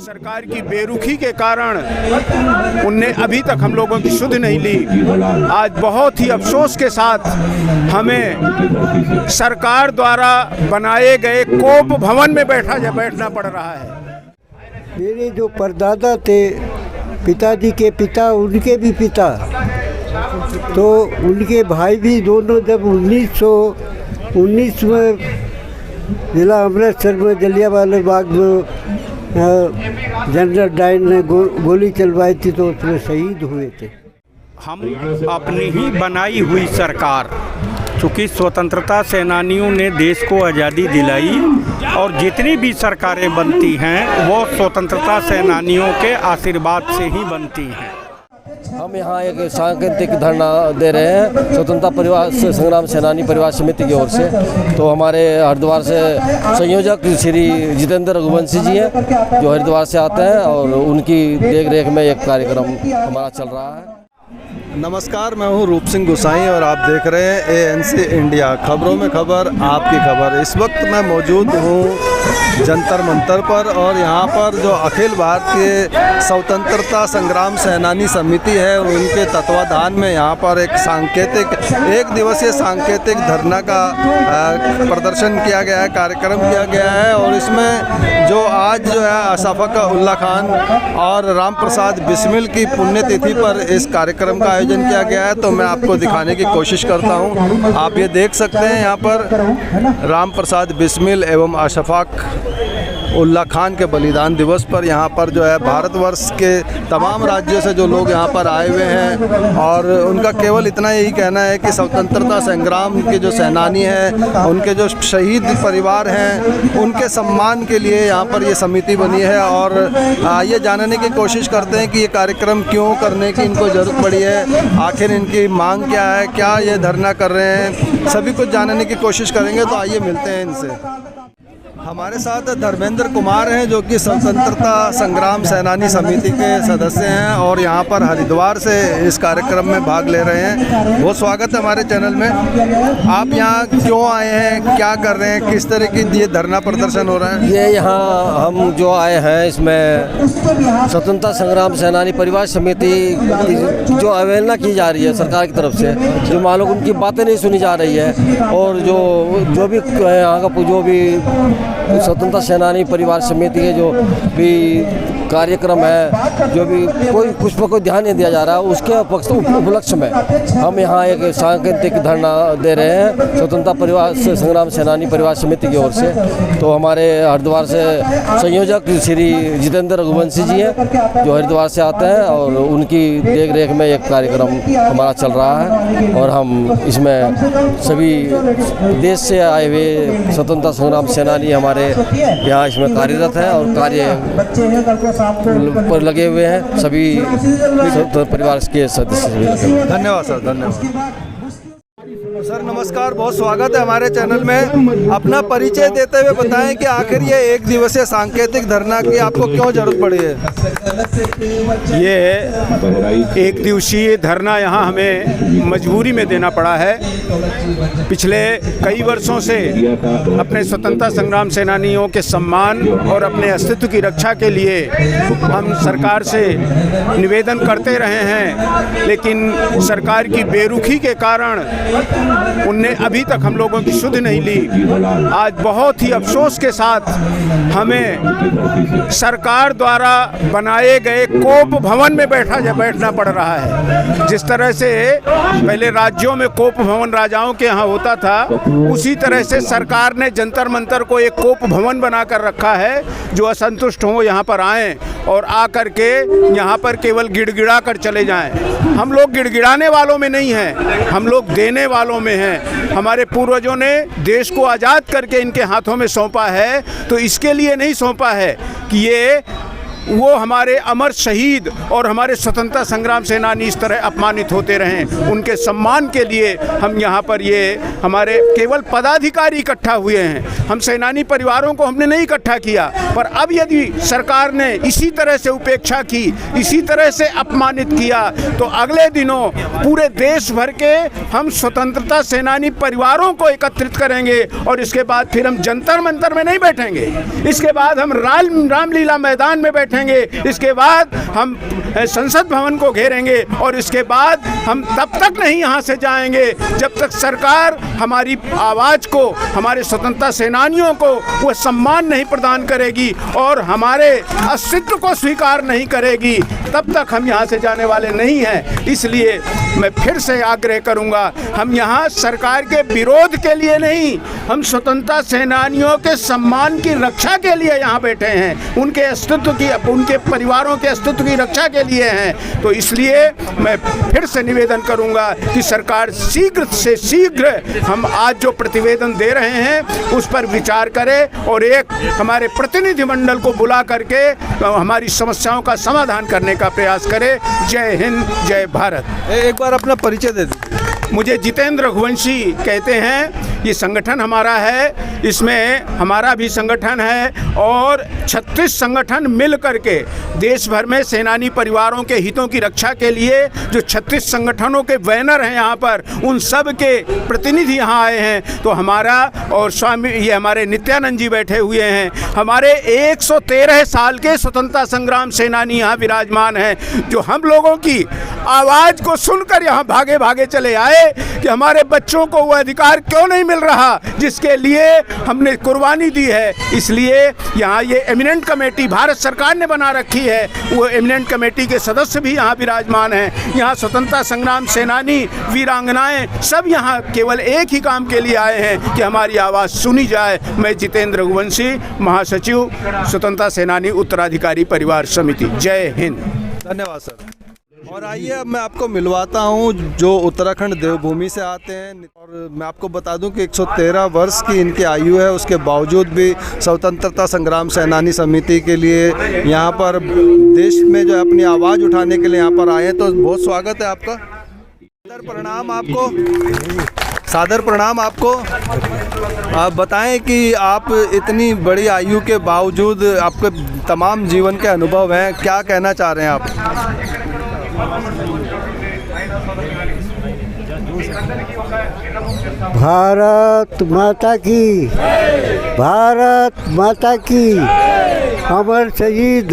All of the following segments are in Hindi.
सरकार की बेरुखी के कारण उनने अभी तक हम लोगों की सुध नहीं ली। आज बहुत ही अफसोस के साथ हमें सरकार द्वारा बनाए गए कोप भवन में बैठना पड़ रहा है। मेरे जो परदादा थे, पिताजी के पिता, उनके भी पिता, तो उनके भाई भी दोनों जब 1919 में जिला अमृतसर में जलियांवाला बाग में जनरल डायर ने गोली चलवाई थी तो उसमें शहीद हुए थे। हम अपनी ही बनाई हुई सरकार, चूँकि स्वतंत्रता सेनानियों ने देश को आज़ादी दिलाई और जितनी भी सरकारें बनती हैं वो स्वतंत्रता सेनानियों के आशीर्वाद से ही बनती हैं। हम यहाँ एक सांकेतिक धरना दे रहे हैं स्वतंत्रता परिवार संग्राम सेनानी परिवार समिति की ओर से। तो हमारे हरिद्वार से संयोजक श्री जितेंद्र रघुवंशी जी हैं जो हरिद्वार से आते हैं और उनकी देख रेख में एक कार्यक्रम हमारा चल रहा है। नमस्कार, मैं हूं रूप सिंह गुसाई और आप देख रहे हैं ANC इंडिया, खबरों में खबर, आपकी खबर। इस वक्त मैं मौजूद हूं जंतर मंतर पर और यहाँ पर जो अखिल भारतीय स्वतंत्रता संग्राम सेनानी समिति है उनके तत्वाधान में यहाँ पर एक दिवसीय सांकेतिक धरना का प्रदर्शन किया गया है, कार्यक्रम किया गया है। और इसमें जो आज जो है अशफाक उल्ला खान और राम प्रसाद बिस्मिल की पुण्यतिथि पर इस कार्यक्रम का आयोजन किया गया है। तो मैं आपको दिखाने की कोशिश करता हूँ। आप ये देख सकते हैं यहाँ पर राम प्रसाद बिस्मिल एवं अशफाक उल्ला खान के बलिदान दिवस पर यहाँ पर जो है भारतवर्ष के तमाम राज्यों से जो लोग यहाँ पर आए हुए हैं और उनका केवल इतना यही कहना है कि स्वतंत्रता संग्राम के जो सेनानी हैं, उनके जो शहीद परिवार हैं, उनके सम्मान के लिए यहाँ पर ये समिति बनी है। और ये जानने की कोशिश करते हैं कि ये कार्यक्रम क्यों करने की इनको ज़रूरत पड़ी है, आखिर इनकी मांग क्या है, क्या ये धरना कर रहे हैं, सभी कुछ जानने की कोशिश करेंगे। तो आइए मिलते हैं इनसे। हमारे साथ धर्मेंद्र कुमार हैं जो कि स्वतंत्रता संग्राम सेनानी समिति के सदस्य हैं और यहाँ पर हरिद्वार से इस कार्यक्रम में भाग ले रहे हैं। बहुत स्वागत है हमारे चैनल में। आप यहाँ क्यों आए हैं, क्या कर रहे हैं, किस तरह की ये धरना प्रदर्शन हो रहा है? ये यहाँ हम जो आए हैं इसमें स्वतंत्रता संग्राम सेनानी परिवार समिति की जो अवहेलना की जा रही है सरकार की तरफ से, जो मालूम उनकी बातें नहीं सुनी जा रही है और जो भी यहाँ का जो भी स्वतंत्रता सेनानी परिवार समिति के जो भी कार्यक्रम है, जो भी कुछ पर कोई ध्यान नहीं दिया जा रहा है, उसके उपलक्ष्य में हम यहाँ एक सांकेतिक धरना दे रहे हैं स्वतंत्रता परिवार संग्राम सेनानी परिवार समिति की ओर से। तो हमारे हरिद्वार से संयोजक श्री जितेंद्र रघुवंशी जी हैं जो हरिद्वार से आते हैं और उनकी देख रेख में एक कार्यक्रम हमारा चल रहा है। और हम इसमें सभी देश से आए हुए स्वतंत्रता संग्राम सेनानी हमारे यहाँ इसमें कार्यरत हैं और कार्य पर लगे हुए हैं, सभी परिवार के सदस्य। धन्यवाद सर, धन्यवाद सर। नमस्कार, बहुत स्वागत है हमारे चैनल में। अपना परिचय देते हुए बताएं कि आखिर ये एक दिवसीय सांकेतिक धरना की आपको क्यों जरूरत पड़ी है? ये एक दिवसीय धरना यहाँ हमें मजबूरी में देना पड़ा है। पिछले कई वर्षों से अपने स्वतंत्रता संग्राम सेनानियों के सम्मान और अपने अस्तित्व की रक्षा के लिए हम सरकार से निवेदन करते रहे हैं, लेकिन सरकार की बेरुखी के कारण उनने अभी तक हम लोगों की सुध नहीं ली। आज बहुत ही अफसोस के साथ हमें सरकार द्वारा बनाए गए कोप भवन में बैठना पड़ रहा है। जिस तरह से पहले राज्यों में कोप भवन राजाओं के यहाँ होता था, उसी तरह से सरकार ने जंतर मंतर को एक कोप भवन बनाकर रखा है। जो असंतुष्ट हों यहाँ पर आएँ और आकर के यहाँ पर केवल गिड़गिड़ा कर चले जाएं। हम लोग गिड़गिड़ाने वालों में नहीं हैं, हम लोग देने वालों में हैं। हमारे पूर्वजों ने देश को आज़ाद करके इनके हाथों में सौंपा है, तो इसके लिए नहीं सौंपा है कि ये वो हमारे अमर शहीद और हमारे स्वतंत्रता संग्राम सेनानी इस तरह अपमानित होते रहें। उनके सम्मान के लिए हम यहाँ पर ये हमारे केवल पदाधिकारी इकट्ठा हुए हैं, हम सेनानी परिवारों को हमने नहीं इकट्ठा किया। पर अब यदि सरकार ने इसी तरह से उपेक्षा की, इसी तरह से अपमानित किया, तो अगले दिनों पूरे देश भर के हम स्वतंत्रता सेनानी परिवारों को एकत्रित करेंगे और इसके बाद फिर हम जंतर मंतर में नहीं बैठेंगे, इसके बाद हम रामलीला मैदान में बैठेंगे। बैठेंगे, इसके बाद हम संसद भवन को घेरेंगे और इसके बाद हम तब तक नहीं यहाँ से जाएंगे जब तक सरकार हमारी आवाज़ को, हमारे स्वतंत्रता सेनानियों को वो सम्मान नहीं प्रदान करेगी और हमारे अस्तित्व को स्वीकार नहीं करेगी, तब तक हम यहाँ से जाने वाले नहीं हैं। इसलिए मैं फिर से आग्रह करूँगा, हम यहाँ सरकार के विरोध के लिए नहीं, हम स्वतंत्रता सेनानियों के सम्मान की रक्षा के लिए यहाँ बैठे हैं, उनके अस्तित्व की, उनके परिवारों के अस्तित्व की रक्षा के लिए हैं। तो इसलिए मैं फिर से निवेदन करूँगा कि सरकार शीघ्र से शीघ्र हम आज जो प्रतिवेदन दे रहे हैं उस पर विचार करे और एक हमारे प्रतिनिधिमंडल को बुला करके हमारी समस्याओं का समाधान करने का प्रयास करे। जय हिंद, जय भारत। एक बार अपना परिचय दे दीजिए। मुझे जितेंद्र रघुवंशी कहते हैं। ये संगठन हमारा है, इसमें हमारा भी संगठन है और 36 संगठन मिल करके देश भर में सेनानी परिवारों के हितों की रक्षा के लिए जो 36 संगठनों के बैनर हैं यहाँ पर, उन सब के प्रतिनिधि यहाँ आए हैं। तो हमारा और स्वामी ये हमारे नित्यानंद जी बैठे हुए हैं, हमारे 113 साल के स्वतंत्रता संग्राम सेनानी यहाँ विराजमान हैं, जो हम लोगों की आवाज़ को सुनकर यहाँ भागे भागे चले आए कि हमारे बच्चों को वो अधिकार क्यों नहीं मिल रहा जिसके लिए हमने कुर्बानी दी है। इसलिए यहाँ ये एमिनेंट कमेटी भारत सरकार ने बना रखी है, वो एमिनेंट कमेटी के सदस्य भी यहाँ विराजमान हैं। यहाँ स्वतंत्रता संग्राम सेनानी वीरांगनाएं सब यहाँ केवल एक ही काम के लिए आए हैं कि हमारी आवाज़ सुनी जाए। मैं जितेंद्र रघुवंशी, महासचिव स्वतंत्रता सेनानी उत्तराधिकारी परिवार समिति। जय हिंद। धन्यवाद सर। और आइए अब मैं आपको मिलवाता हूं जो उत्तराखंड देवभूमि से आते हैं। और मैं आपको बता दूं कि 113 वर्ष की इनकी आयु है, उसके बावजूद भी स्वतंत्रता संग्राम सेनानी समिति के लिए यहाँ पर देश में जो है अपनी आवाज़ उठाने के लिए यहाँ पर आए हैं। तो बहुत स्वागत है आपका। सादर प्रणाम आपको, सादर प्रणाम आपको। आप बताएं कि आप इतनी बड़ी आयु के बावजूद आपके तमाम जीवन के अनुभव हैं, क्या कहना चाह रहे हैं आप? भारत माता की, भारत माता की, अमर शहीद।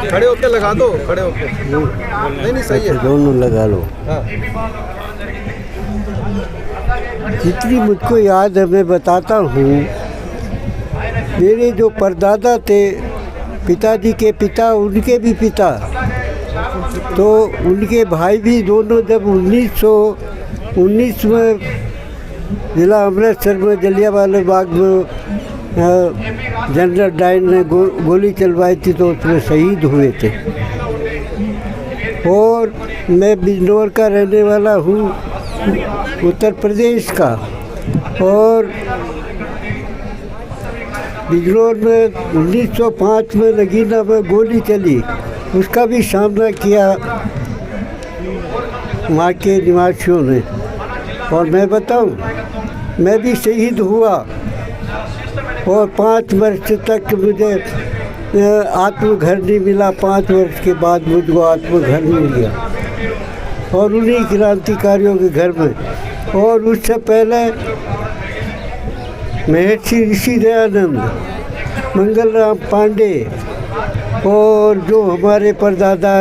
खड़े होके लगा दो, खड़े होके। नहीं सही है, दोनों लगा लो। जितनी मुझको याद है मैं बताता हूँ। मेरे जो परदादा थे, पिताजी के पिता, उनके भी पिता, तो उनके भाई भी दोनों जब 1919 में जिला अमृतसर में जलियांवाला बाग में जनरल डायर ने गोली चलवाई थी तो उसमें शहीद हुए थे। और मैं बिजनौर का रहने वाला हूँ, उत्तर प्रदेश का। और बिजनौर में 1905 में नगीना में गोली चली, उसका भी सामना किया वहाँ के निवासियों ने। और मैं बताऊं, मैं भी शहीद हुआ और 5 वर्ष तक मुझे आत्मघर नहीं मिला। 5 वर्ष के बाद मुझको आत्मघर मिल गया और उन्हीं क्रांतिकारियों के घर में। और उससे पहले महर्षि ऋषि दयानंद, मंगलराम पांडे और जो हमारे परदादा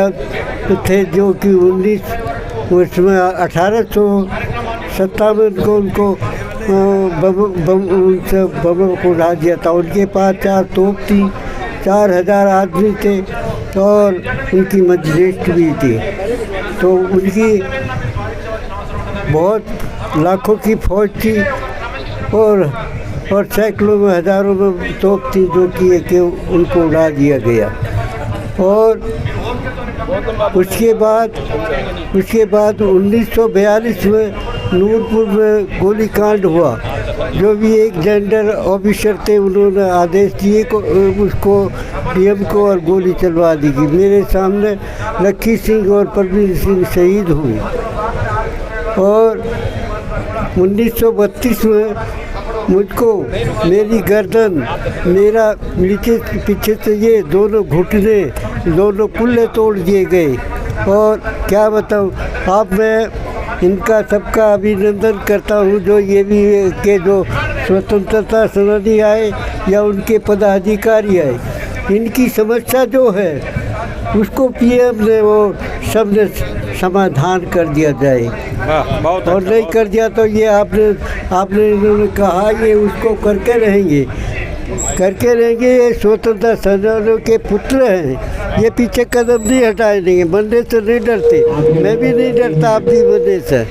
थे जो कि 19 1857 को उनको बम को उड़ा दिया था। उनके पास 4 तोप थी, 4000 आदमी थे और उनकी मजलिस भी थी। तो उनकी बहुत लाखों की फौज थी और सैकड़ों में, हज़ारों में तोप थी जो कि उनको उड़ा दिया गया। और उसके बाद 1942 में नूरपुर में गोली कांड हुआ। जो भी एक जनरल ऑफिसर थे उन्होंने आदेश दिए को उसको डीएम को और गोली चलवा दी गई। मेरे सामने लक्की सिंह और परवीन सिंह शहीद हुए। और 1932 में मुझको मेरी गर्दन, मेरा नीचे पीछे से ये दोनों घुटने, दोनों कुल्ले तोड़ दिए गए। और क्या बताऊँ आप, मैं इनका सबका अभिनंदन करता हूँ जो ये भी के जो स्वतंत्रता सेनानी आए या उनके पदाधिकारी आए। इनकी समस्या जो है उसको पीएम ने वो सब ने समाधान कर दिया जाए, बहुत और नहीं कर दिया तो ये आपने इन्होंने कहा ये उसको करके रहेंगे। ये स्वतंत्रता सेनानियों के पुत्र हैं, ये पीछे कदम नहीं हटाए देंगे। बनने से नहीं डरते, मैं भी नहीं डरता आपकी बनने से।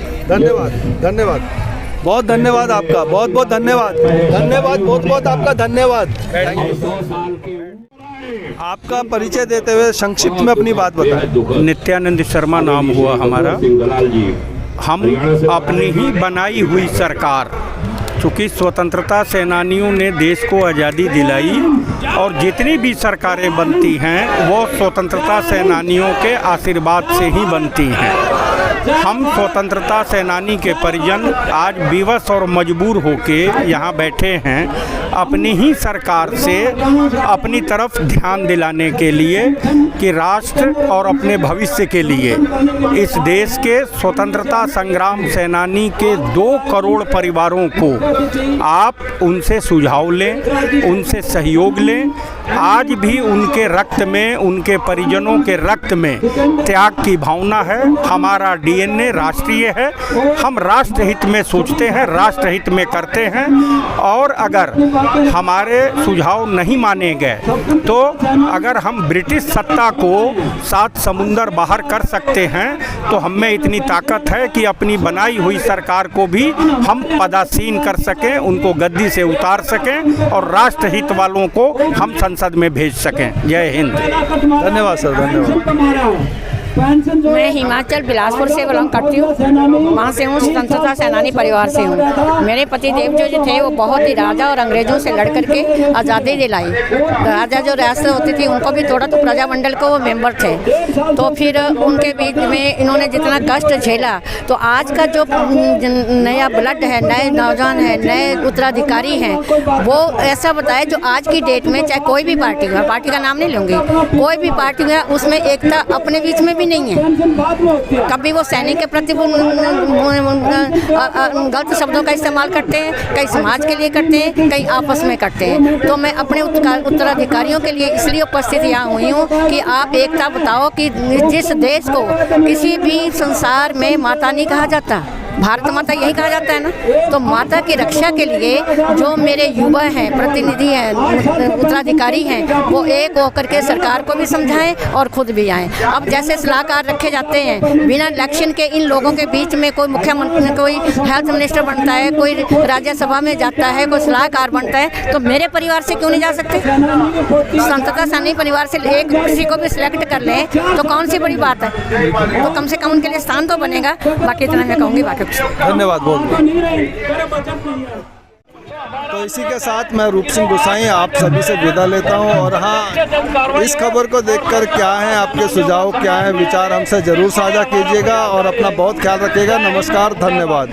धन्यवाद, बहुत धन्यवाद आपका, बहुत बहुत धन्यवाद, बहुत बहुत आपका धन्यवाद। आपका परिचय देते हुए संक्षिप्त में अपनी बात बताएं। नित्यानंद शर्मा नाम हुआ हमारा। हम अपनी ही बनाई हुई सरकार, चूँकि स्वतंत्रता सेनानियों ने देश को आज़ादी दिलाई और जितनी भी सरकारें बनती हैं वो स्वतंत्रता सेनानियों के आशीर्वाद से ही बनती हैं। हम स्वतंत्रता सेनानी के परिजन आज विवश और मजबूर होके यहाँ बैठे हैं अपनी ही सरकार से अपनी तरफ ध्यान दिलाने के लिए कि राष्ट्र और अपने भविष्य के लिए इस देश के स्वतंत्रता संग्राम सेनानी के 2 करोड़ परिवारों को आप उनसे सुझाव लें, उनसे सहयोग लें। आज भी उनके रक्त में, उनके परिजनों के रक्त में त्याग की भावना है। हमारा डीएनए राष्ट्रीय है, हम राष्ट्र हित में सोचते हैं, राष्ट्र हित में करते हैं। और अगर हमारे सुझाव नहीं माने गए तो अगर हम ब्रिटिश सत्ता को 7 समुंदर बाहर कर सकते हैं तो हम में इतनी ताकत है कि अपनी बनाई हुई सरकार को भी हम पदासीन कर सकें, उनको गद्दी से उतार सकें और राष्ट्र हित वालों को हम संसद में भेज सकें। जय हिंद। धन्यवाद सर, धन्यवाद। मैं हिमाचल बिलासपुर से बिलोंग करती हूँ, वहाँ से हूँ, स्वतंत्रता सेनानी परिवार से हूँ। मेरे पति देव जो थे वो बहुत ही राजा और अंग्रेज़ों से लड़ करके आज़ादी दिलाई। राजा जो रियासत होती थी उनको भी थोड़ा तो प्रजामंडल को वो मेंबर थे, तो फिर उनके बीच में इन्होंने जितना कष्ट झेला, तो आज का जो नया ब्लड है, नए नौजवान है, नए उत्तराधिकारी हैं, वो ऐसा बताए जो आज की डेट में चाहे कोई भी पार्टी हो, पार्टी का नाम नहीं लूँगी, कोई भी पार्टी है उसमें एकता अपने बीच में नहीं है। कभी वो सैनिक के प्रति गलत शब्दों का इस्तेमाल करते हैं, कई समाज के लिए करते हैं, कई आपस में करते हैं। तो मैं अपने उत्तराधिकारियों के लिए इसलिए उपस्थित यहाँ हुई हूँ कि आप एकता बताओ कि जिस देश को किसी भी संसार में माता नहीं कहा जाता, भारत माता यही कहा जाता है ना, तो माता की रक्षा के लिए जो मेरे युवा हैं, प्रतिनिधि हैं, उत्तराधिकारी हैं, वो एक होकर के सरकार को भी समझाएं और खुद भी आएं। अब जैसे सलाहकार रखे जाते हैं बिना इलेक्शन के, इन लोगों के बीच में कोई मुख्यमंत्री, कोई हेल्थ मिनिस्टर बनता है, कोई राज्यसभा में जाता है, कोई सलाहकार बनता है, तो मेरे परिवार से क्यों नहीं जा सकते? स्वतंत्रता सेनानी परिवार से एक किसी को भी सिलेक्ट कर लें तो कौन सी बड़ी बात है? तो कम से कम उनके लिए स्थान तो बनेगा। बाकी इतना मैं कहूँगी, बाकी धन्यवाद बहुत। तो इसी के साथ मैं रूप सिंह गोसाई आप सभी से विदा लेता हूं। और हाँ, इस खबर को देखकर क्या है आपके सुझाव, क्या है विचार, हमसे ज़रूर साझा कीजिएगा और अपना बहुत ख्याल रखिएगा। नमस्कार, धन्यवाद।